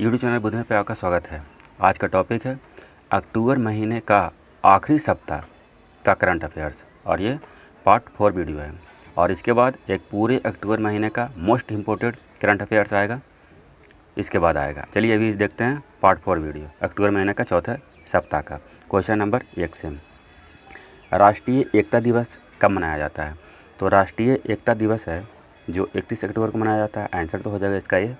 YouTube channel बुध में पे आपका स्वागत है। आज का टॉपिक है अक्टूबर महीने का आखिरी सप्ताह का करंट अफेयर्स और ये पार्ट 4 वीडियो है। और इसके बाद एक पूरे अक्टूबर महीने का मोस्ट इम्पोर्टेंट करंट अफेयर्स आएगा, इसके बाद आएगा। चलिए अभी देखते हैं पार्ट 4 वीडियो अक्टूबर महीने का चौथा सप्ताह का। क्वेश्चन नंबर 1 से, राष्ट्रीय एकता दिवस कब मनाया जाता है? तो राष्ट्रीय एकता दिवस है जो 31 अक्टूबर को मनाया जाता है। आंसर तो हो जाएगा इसका ये।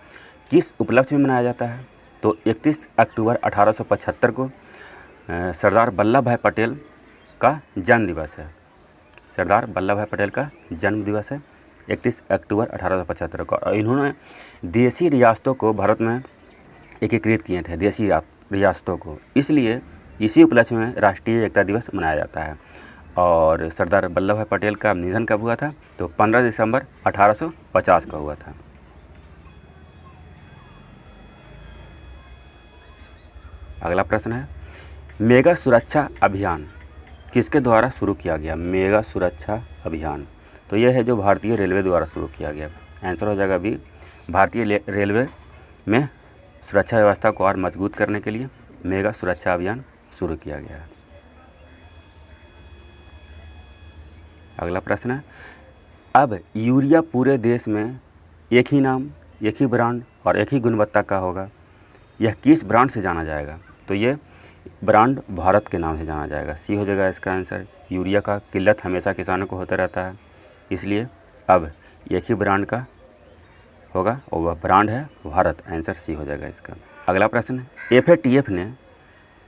किस उपलक्ष्य में मनाया जाता है? तो 31 अक्टूबर 1875 को सरदार वल्लभ भाई पटेल का जन्म दिवस है। सरदार वल्लभ भाई पटेल का जन्म दिवस है 31 अक्टूबर 1875 को। और इन्होंने देसी रियासतों को भारत में एकीकृत किए थे, देसी रियासतों को, इसलिए इसी उपलक्ष्य में राष्ट्रीय एकता दिवस मनाया जाता है। और सरदार वल्लभ भाई पटेल का निधन कब हुआ था? तो 15 दिसंबर 1850 का हुआ था। अगला प्रश्न है, मेगा सुरक्षा अभियान किसके द्वारा शुरू किया गया? मेगा सुरक्षा अभियान तो यह है जो भारतीय रेलवे द्वारा शुरू किया गया। आंसर हो जाएगा अभी, भारतीय रेलवे में सुरक्षा व्यवस्था को और मजबूत करने के लिए मेगा सुरक्षा अभियान शुरू किया गया है। अगला प्रश्न है, अब यूरिया पूरे देश में एक ही नाम, एक ही ब्रांड और एक ही गुणवत्ता का होगा। यह किस ब्रांड से जाना जाएगा? तो ये ब्रांड भारत के नाम से जाना जाएगा। सी हो जाएगा इसका आंसर। यूरिया का किल्लत हमेशा किसानों को होता रहता है, इसलिए अब एक ही ब्रांड का होगा और वह ब्रांड है भारत। आंसर सी हो जाएगा इसका। अगला प्रश्न है, FATF ने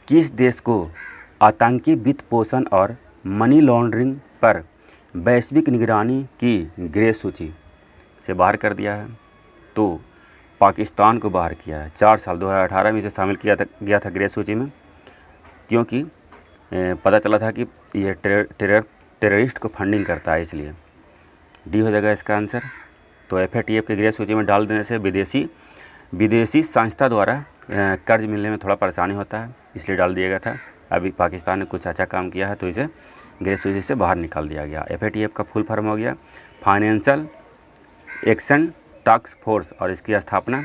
किस देश को आतंकी वित्त पोषण और मनी लॉन्ड्रिंग पर वैश्विक निगरानी की ग्रे सूची से बाहर कर दिया है? तो पाकिस्तान को बाहर किया है। 4 साल 2018 में इसे शामिल किया गया था ग्रे सूची में, क्योंकि पता चला था कि ये टेररिस्ट को फंडिंग करता है, इसलिए डी हो जाएगा इसका आंसर। तो FATF के ग्रे सूची में डाल देने से विदेशी संस्था द्वारा कर्ज मिलने में थोड़ा परेशानी होता है, इसलिए डाल दिया गया था। अभी पाकिस्तान ने कुछ अच्छा काम किया है तो इसे ग्रे सूची से बाहर निकाल दिया गया। FATF का फुल फॉर्म हो गया फाइनेंशियल एक्शन टास्क फोर्स और इसकी स्थापना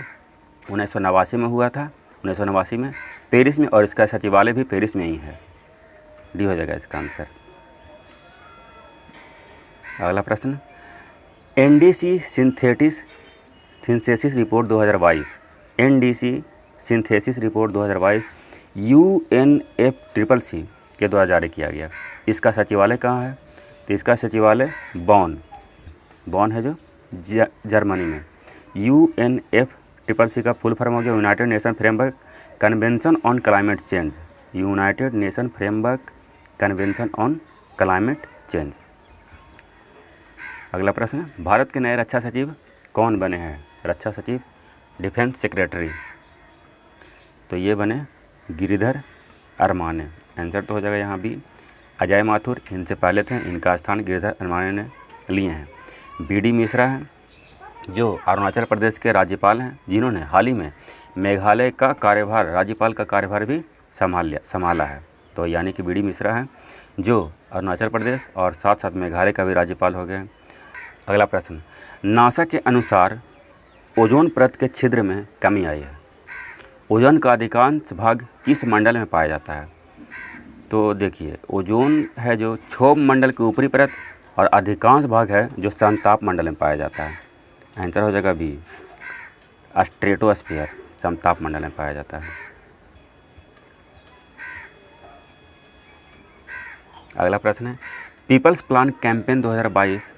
1989 में हुआ था, 1989 में पेरिस में, और इसका सचिवालय भी पेरिस में ही है। डी हो जाएगा इसका आंसर। अगला प्रश्न, NDC synthesis report 2022, NDC synthesis report 2022 UNFCCC के द्वारा जारी किया गया। इसका सचिवालय कहाँ है? तो इसका सचिवालय बॉन है जो जर्मनी में। UNFCCC का फुल फॉर्म हो गया United nation framework convention on climate change. United nation framework convention on climate change. अगला प्रश्न, भारत के नए रक्षा सचिव कौन बने हैं? रक्षा सचिव डिफेंस सेक्रेटरी, तो ये बने गिरिधर अरमाने। आंसर तो हो जाएगा यहाँ भी अजय माथुर इनसे पहले थे, इनका स्थान गिरिधर अरमाने ने लिए हैं। BD मिश्रा हैं जो अरुणाचल प्रदेश के राज्यपाल हैं, जिन्होंने हाल ही में मेघालय का कार्यभार, राज्यपाल का कार्यभार भी संभाला है। तो यानी कि BD मिश्रा हैं जो अरुणाचल प्रदेश और साथ साथ मेघालय का भी राज्यपाल हो गए। अगला प्रश्न, नासा के अनुसार ओजोन परत के छिद्र में कमी आई है। ओजोन का अधिकांश भाग किस मंडल में पाया जाता है? तो देखिए, ओजोन है जो क्षोभ मंडल की ऊपरी परत और अधिकांश भाग है जो समताप मंडल में पाया जाता है। आंसर हो जाएगा बी, स्ट्रेटोस्फीयर, समताप मंडल में पाया जाता है। अगला प्रश्न है, पीपल्स प्लान कैंपेन 2022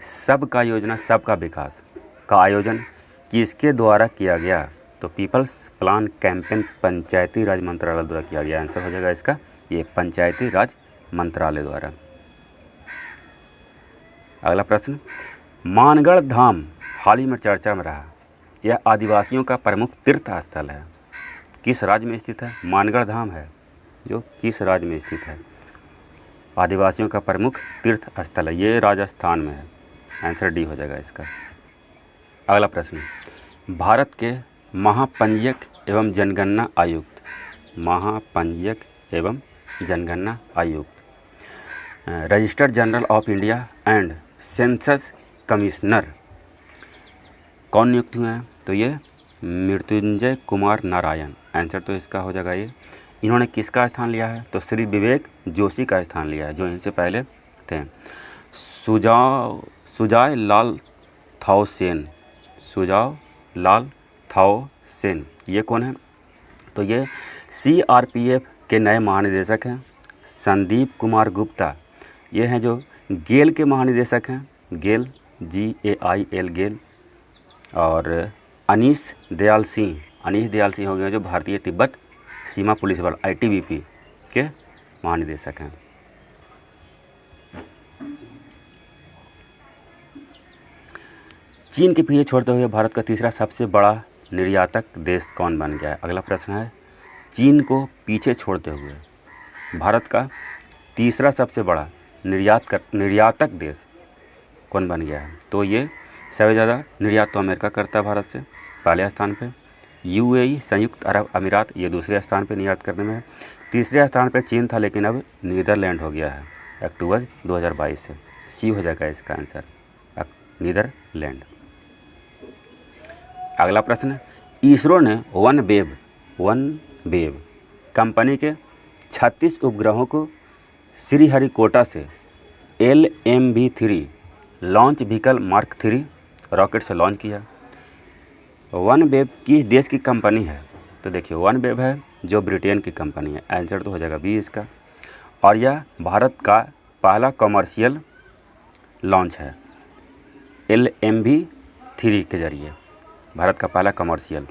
सबका योजना सबका विकास का आयोजन किसके द्वारा किया गया? तो पीपल्स प्लान कैंपेन पंचायती राज मंत्रालय द्वारा किया गया। आंसर हो जाएगा इसका ये पंचायती राज मंत्रालय द्वारा। अगला प्रश्न, मानगढ़ धाम हाल ही में चर्चा में रहा, यह आदिवासियों का प्रमुख तीर्थ स्थल है। किस राज्य में स्थित है? मानगढ़ धाम है जो किस राज्य में स्थित है? आदिवासियों का प्रमुख तीर्थ स्थल है, ये राजस्थान में है। आंसर डी हो जाएगा इसका। अगला प्रश्न, भारत के महापंजीयक एवं जनगणना आयुक्त, महापंजीयक एवं जनगणना आयुक्त registered general of India and census commissioner कौन नियुक्त हुए हैं? तो ये मृत्युंजय कुमार नारायण, आंसर तो इसका हो जाएगा ये। इन्होंने किसका स्थान लिया है? तो श्री विवेक जोशी का स्थान लिया है, जो इनसे पहले थे। सुजाय लाल थाओसेन, सुजाव लाल थाओसेन ये कौन है? तो ये सीआरपीएफ के नए महानिदेशक हैं। संदीप कुमार गुप्ता ये हैं जो गेल के महानिदेशक हैं, गेल GAIL गेल। और अनीश दयाल सिंह हो गए जो भारतीय तिब्बत सीमा पुलिस बल ITBP के महानिदेशक हैं। चीन के पीछे छोड़ते हुए भारत का तीसरा सबसे बड़ा निर्यातक देश कौन बन गया है? अगला प्रश्न है, चीन को पीछे छोड़ते हुए भारत का तीसरा सबसे बड़ा निर्यातक देश कौन बन गया है? तो ये सबसे ज़्यादा निर्यात तो अमेरिका करता है भारत से, पहले स्थान पे। UAE संयुक्त अरब अमीरात ये दूसरे स्थान पे निर्यात करने में है। तीसरे स्थान पे चीन था, लेकिन अब नीदरलैंड हो गया है अक्टूबर 2022 से। सी हो जाएगा इसका आंसर, नीदरलैंड। अगला प्रश्न, इसरो ने वन वेब कंपनी के 36 उपग्रहों को श्रीहरिकोटा से LMV-3 launch vehicle mark 3 rocket से लॉन्च किया। वन वेब किस देश की कंपनी है? तो देखिए वन वेब है जो ब्रिटेन की कंपनी है, आंसर तो हो जाएगा बी इसका। और यह भारत का पहला कमर्शियल लॉन्च है, LMV-3 के जरिए भारत का पहला कमर्शियल।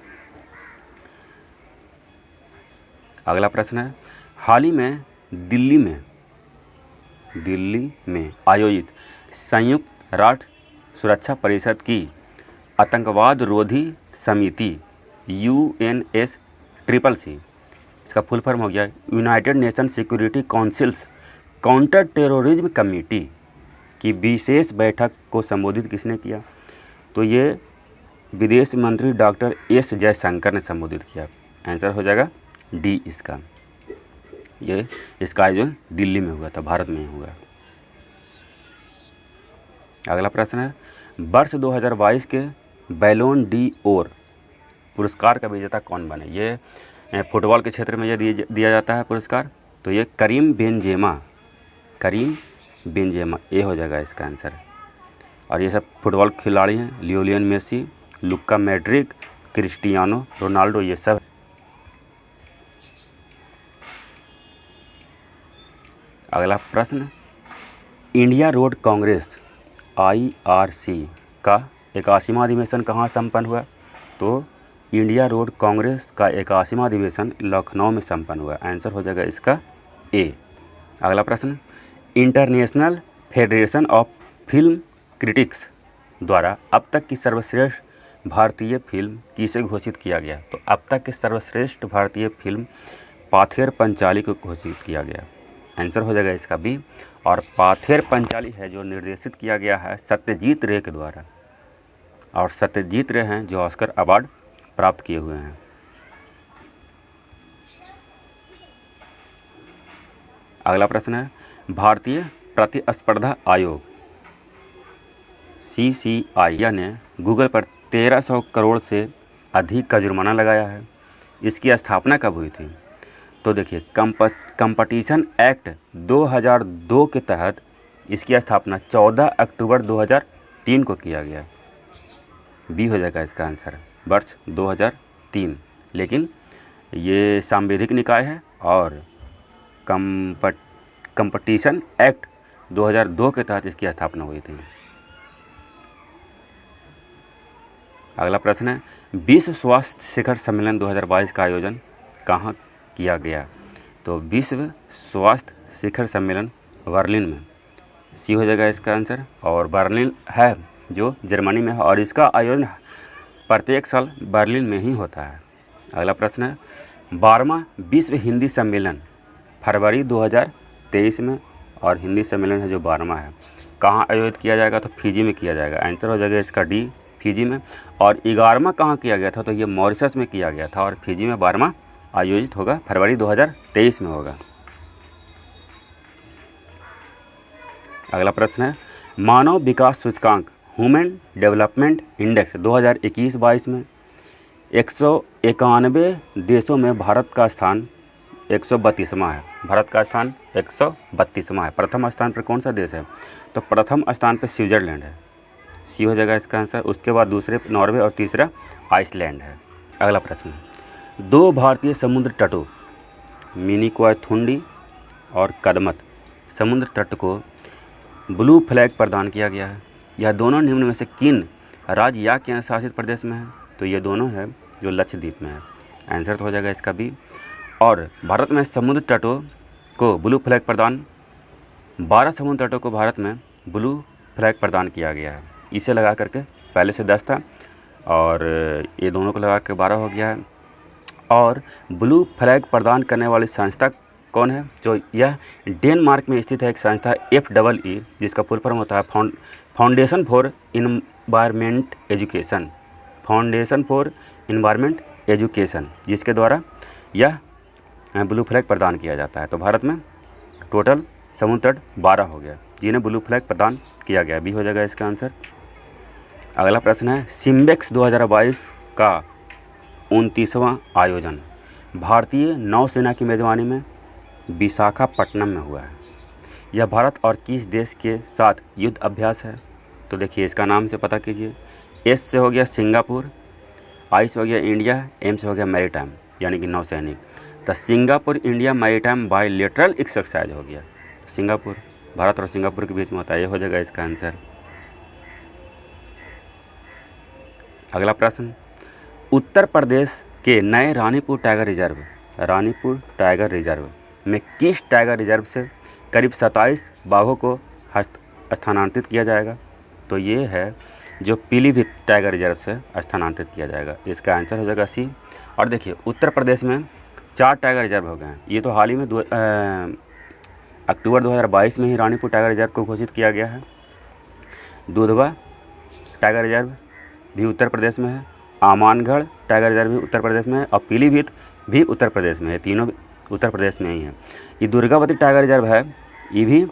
अगला प्रश्न है, हाल ही में दिल्ली में आयोजित संयुक्त राष्ट्र सुरक्षा परिषद की आतंकवाद रोधी समिति UNSCCC, इसका फुल फॉर्म हो गया United nation security councils counter terrorism committee की विशेष बैठक को संबोधित किसने किया? तो ये विदेश मंत्री डॉक्टर S जयशंकर ने संबोधित किया, आंसर हो जाएगा डी इसका। ये इसका आयोजन दिल्ली में हुआ था, भारत में ही हुआ। अगला प्रश्न है, वर्ष 2022 के बैलोन डी ओर पुरस्कार का विजेता कौन बने? ये फुटबॉल के क्षेत्र में ये दिया जाता है पुरस्कार। तो ये करीम बेंजेमा ये हो जाएगा इसका आंसर। और ये सब फुटबॉल खिलाड़ी हैं, लियोनेल मेसी, लुका मैड्रिक, क्रिस्टियानो रोनाल्डो, ये सब। अगला प्रश्न, इंडिया रोड कांग्रेस IRC का 81वां अधिवेशन कहाँ संपन्न हुआ? तो इंडिया रोड कांग्रेस का 81वां अधिवेशन लखनऊ में संपन्न हुआ, आंसर हो जाएगा इसका ए। अगला प्रश्न, international federation of film critics द्वारा अब तक की सर्वश्रेष्ठ भारतीय फिल्म किसे घोषित किया गया? तो अब तक की सर्वश्रेष्ठ भारतीय फिल्म पाथेर पंचाली को घोषित किया गया, आंसर हो जाएगा इसका बी। और पाथेर पंचाली है जो निर्देशित किया गया है सत्यजीत रे के द्वारा, और सत्यजीत रे हैं जो ऑस्कर अवार्ड प्राप्त किए हुए हैं। अगला प्रश्न है, भारतीय प्रतिस्पर्धा आयोग CCI ने गूगल पर 1300 करोड़ से अधिक का जुर्माना लगाया है। इसकी स्थापना कब हुई थी? तो देखिए कंपटीशन एक्ट 2002 के तहत इसकी स्थापना 14 अक्टूबर 2003 को किया गया, बी हो जाएगा इसका आंसर, वर्ष 2003। लेकिन ये सांविधिक निकाय है और कंपटीशन एक्ट 2002 के तहत इसकी स्थापना हुई थी। अगला प्रश्न है, विश्व स्वास्थ्य शिखर सम्मेलन 2022 का आयोजन कहाँ किया गया? तो विश्व स्वास्थ्य शिखर सम्मेलन बर्लिन में, सी हो जाएगा इसका आंसर। और बर्लिन है जो जर्मनी में है, और इसका आयोजन प्रत्येक साल बर्लिन में ही होता है। अगला प्रश्न है, 12वां विश्व हिंदी सम्मेलन फरवरी 2023 में, और हिंदी सम्मेलन है जो 12वां है, कहाँ आयोजित किया जाएगा? तो फिजी में किया जाएगा, आंसर हो जाएगा इसका डी, फिजी में। और 11वां कहाँ किया गया था? तो ये मॉरिशस में किया गया था, और फिजी में 12वां आयोजित होगा, फरवरी 2023 में होगा। अगला प्रश्न है, मानव विकास सूचकांक ह्यूमन डेवलपमेंट इंडेक्स 2021-22 में 191 देशों में भारत का स्थान 132वां है। भारत का स्थान 132वां है। प्रथम स्थान पर कौन सा देश है? तो प्रथम स्थान पर स्विट्ज़रलैंड है, सी हो जाएगा इसका आंसर। उसके बाद दूसरे नॉर्वे और तीसरा आइसलैंड है। अगला प्रश्न, 2 भारतीय समुद्र तटों मिनिकॉय-थुंडी और कदमत समुद्र तट को ब्लू फ्लैग प्रदान किया गया है। यह दोनों निम्न में से किन राज्य या केंद्र शासित प्रदेश में है? तो ये दोनों है जो लक्षद्वीप में है। आंसर तो हो जाएगा इसका भी। और भारत में समुद्र तटों को ब्लू फ्लैग प्रदान 12 समुद्र तटों को भारत में ब्लू फ्लैग प्रदान किया गया है। इसे लगा करके पहले से 10 था और ये दोनों को लगा के 12 हो गया है। और ब्लू फ्लैग प्रदान करने वाली संस्था कौन है? जो यह डेनमार्क में स्थित है एक संस्था FEE, जिसका फुल फॉर्म होता है foundation for environment education. Foundation for environment education, जिसके द्वारा यह ब्लू फ्लैग प्रदान किया जाता है। तो भारत में टोटल समुद्र तट 12 हो गया जिन्हें ब्लू फ्लैग प्रदान किया गया। भी हो जाएगा इसका आंसर। अगला प्रश्न है, सिम्बेक्स 2022 का 29वां आयोजन भारतीय नौसेना की मेज़बानी में विशाखापट्टनम में हुआ है। यह भारत और किस देश के साथ युद्ध अभ्यास है? तो देखिए इसका नाम से पता कीजिए। एस से हो गया सिंगापुर, आई से हो गया इंडिया, एम से हो गया मैरीटाइम यानी कि नौसैनिक। तो Singapore India maritime bilateral exercise हो गया। सिंगापुर भारत और सिंगापुर के बीच में होता है। ये हो जाएगा इसका आंसर। अगला प्रश्न, उत्तर प्रदेश के नए रानीपुर टाइगर रिजर्व में किस टाइगर रिजर्व से करीब 27 बाघों को स्थानांतरित किया जाएगा? तो ये है जो पीलीभीत टाइगर रिजर्व से स्थानांतरित किया जाएगा। इसका आंसर हो जाएगा सी। और देखिए उत्तर प्रदेश में 4 टाइगर रिजर्व हो गए हैं। ये तो हाल ही में अक्टूबर 2022 में ही रानीपुर टाइगर रिजर्व को घोषित किया गया है। दुधवा टाइगर रिजर्व भी उत्तर प्रदेश में है, आमानगढ़ टाइगर रिजर्व भी उत्तर प्रदेश में है और पीलीभीत भी उत्तर प्रदेश में है। तीनों उत्तर प्रदेश में ही है। ये दुर्गावती टाइगर रिजर्व है, ये भी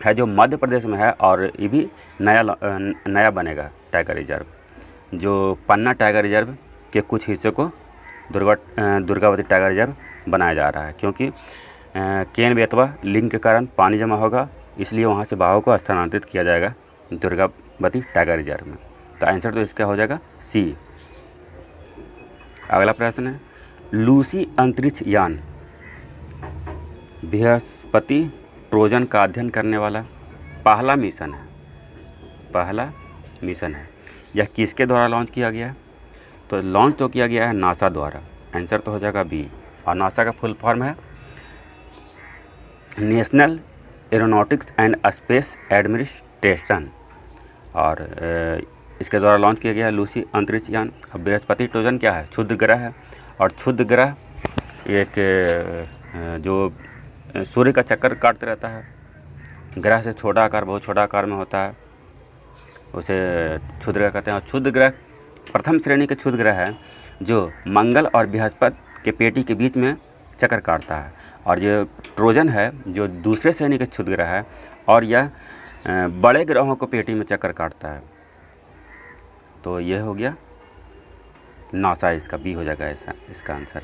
है जो मध्य प्रदेश में है और ये भी नया बनेगा टाइगर रिजर्व। जो पन्ना टाइगर रिजर्व के कुछ हिस्से को दुर्गावती टाइगर रिजर्व बनाया जा रहा है, क्योंकि केन बेतवा लिंक के कारण पानी जमा होगा, इसलिए वहाँ से बाघों को स्थानांतरित किया जाएगा दुर्गावती टाइगर रिजर्व में। तो आंसर तो इसका हो जाएगा सी। अगला प्रश्न है, लूसी अंतरिक्ष यान बृहस्पति ट्रोजन का अध्ययन करने वाला पहला मिशन है। यह किसके द्वारा लॉन्च किया गया है? तो लॉन्च तो किया गया है नासा द्वारा। आंसर तो हो जाएगा बी। और नासा का फुल फॉर्म है national aeronautics and space administration. और इसके द्वारा लॉन्च किया गया है लूसी अंतरिक्ष यान। अब बृहस्पति ट्रोजन क्या है? क्षुद्र ग्रह है। और क्षुद्र ग्रह एक जो सूर्य का चक्कर काटते रहता है, ग्रह से छोटा आकार, बहुत छोटा आकार में होता है, उसे क्षुद्र ग्रह कहते हैं। और क्षुद्र ग्रह प्रथम श्रेणी के क्षुद्र ग्रह है जो मंगल और बृहस्पति के पेटी के बीच में चक्कर काटता है। और ये ट्रोजन है जो दूसरे श्रेणी के क्षुद्र ग्रह है और यह बड़े ग्रहों को पेटी में चक्कर काटता है। तो यह हो गया नासा, इसका बी हो जाएगा इसका आंसर।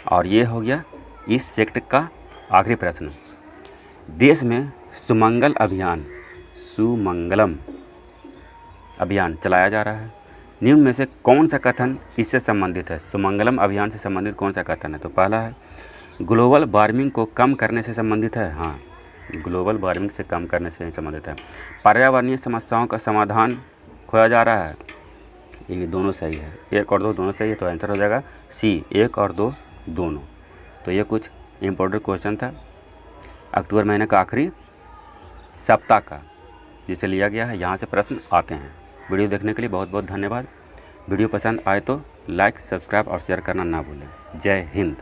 और ये हो गया इस सेक्टर का आखिरी प्रश्न। देश में सुमंगलम अभियान चलाया जा रहा है। निम्न में से कौन सा कथन इससे संबंधित है? सुमंगलम अभियान से संबंधित कौन सा कथन है? तो पहला है ग्लोबल वार्मिंग को कम करने से संबंधित है। हाँ, ग्लोबल वार्मिंग से कम करने से संबंधित है। पर्यावरणीय समस्याओं का समाधान खोजा जा रहा है। ये दोनों सही है, 1 और 2 दोनों सही है। तो आंसर हो जाएगा सी, 1 और 2 दोनों। तो ये कुछ इम्पोर्टेंट क्वेश्चन था अक्टूबर महीने का आखिरी सप्ताह का, जिसे लिया गया है। यहाँ से प्रश्न आते हैं। वीडियो देखने के लिए बहुत बहुत धन्यवाद। वीडियो पसंद आए तो लाइक, सब्सक्राइब और शेयर करना ना भूलें। जय हिंद।